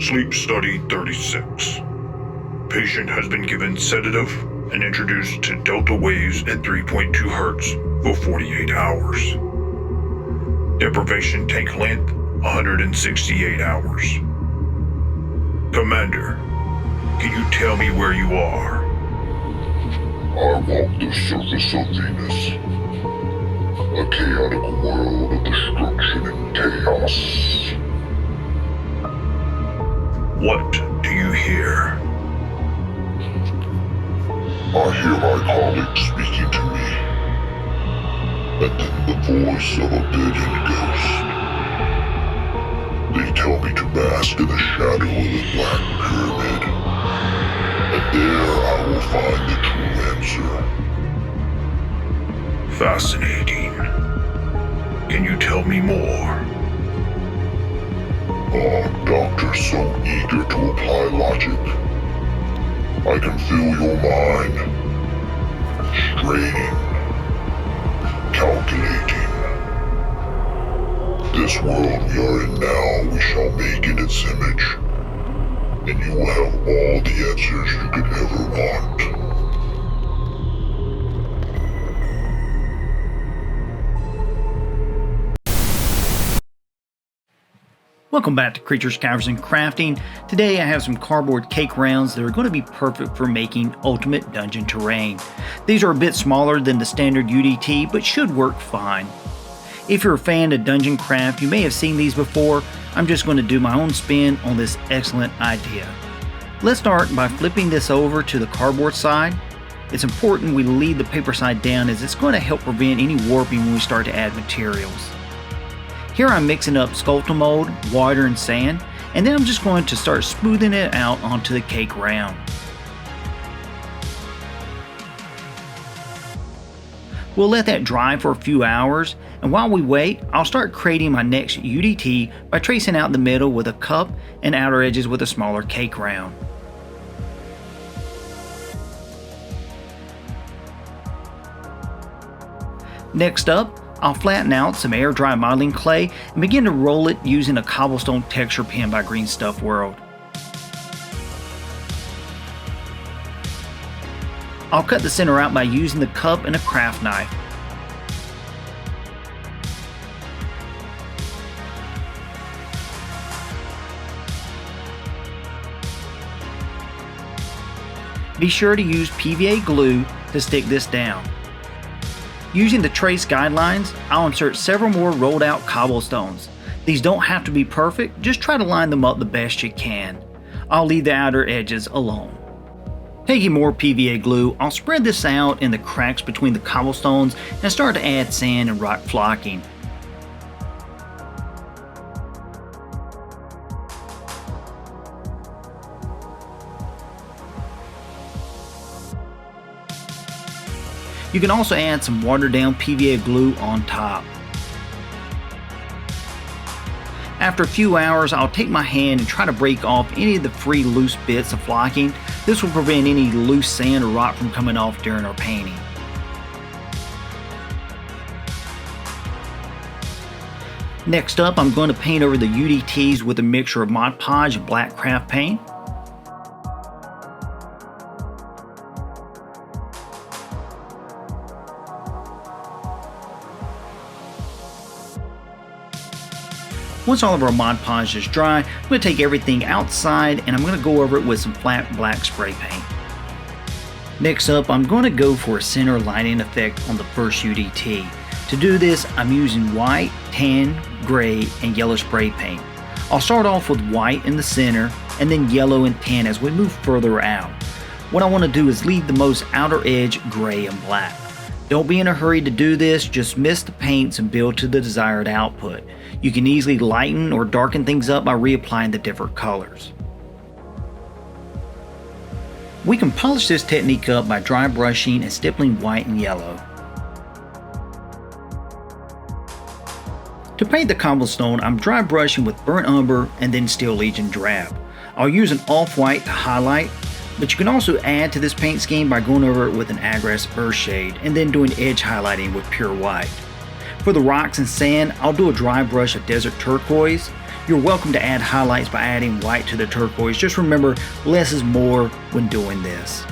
Sleep Study 36. Patient has been given sedative and introduced to delta waves at 3.2 Hz for 48 hours. Deprivation tank length 168 hours. Commander, can you tell me where you are? I walk the surface of Venus, a chaotic world of destruction and chaos. What do you hear? I hear my colleagues speaking to me, and then the voice of a dead-end ghost. They tell me to bask in the shadow of the Black Pyramid, and there I will find the true answer. Fascinating. Can you tell me more? Oh, Doctor, so eager to apply logic. I can feel your mind straining, calculating. This world we are in now, we shall make in its image, and you will have all the answers you could ever want. Welcome back to Creatures, Caverns, and Crafting. Today I have some cardboard cake rounds that are going to be perfect for making ultimate dungeon terrain. These are a bit smaller than the standard UDT, but should work fine. If you're a fan of dungeon craft, you may have seen these before. I'm just going to do my own spin on this excellent idea. Let's start by flipping this over to the cardboard side. It's important we leave the paper side down as it's going to help prevent any warping when we start to add materials. Here I'm mixing up Sculptamold, water, and sand, and then I'm just going to start smoothing it out onto the cake round. We'll let that dry for a few hours, and while we wait, I'll start creating my next UDT by tracing out the middle with a cup and outer edges with a smaller cake round. Next up, I'll flatten out some air dry modeling clay and begin to roll it using a cobblestone texture pen by Green Stuff World. I'll cut the center out by using the cup and a craft knife. Be sure to use PVA glue to stick this down. Using the trace guidelines, I'll insert several more rolled out cobblestones. These don't have to be perfect, just try to line them up the best you can. I'll leave the outer edges alone. Taking more PVA glue, I'll spread this out in the cracks between the cobblestones and start to add sand and rock flocking. You can also add some watered down PVA glue on top. After a few hours, I'll take my hand and try to break off any of the free loose bits of flocking. This will prevent any loose sand or rock from coming off during our painting. Next up, I'm going to paint over the UDTs with a mixture of Mod Podge and black craft paint. Once all of our Mod Podge is dry, I'm going to take everything outside and I'm going to go over it with some flat black spray paint. Next up, I'm going to go for a center lighting effect on the first UDT. To do this, I'm using white, tan, gray, and yellow spray paint. I'll start off with white in the center and then yellow and tan as we move further out. What I want to do is leave the most outer edge gray and black. Don't be in a hurry to do this, just mix the paints and build to the desired output. You can easily lighten or darken things up by reapplying the different colors. We can polish this technique up by dry brushing and stippling white and yellow. To paint the cobblestone, I'm dry brushing with burnt umber and then Steel Legion drab. I'll use an off-white to highlight, but you can also add to this paint scheme by going over it with an Agreste Earthshade and then doing edge highlighting with pure white. For the rocks and sand, I'll do a dry brush of Desert Turquoise. You're welcome to add highlights by adding white to the turquoise. Just remember, less is more when doing this.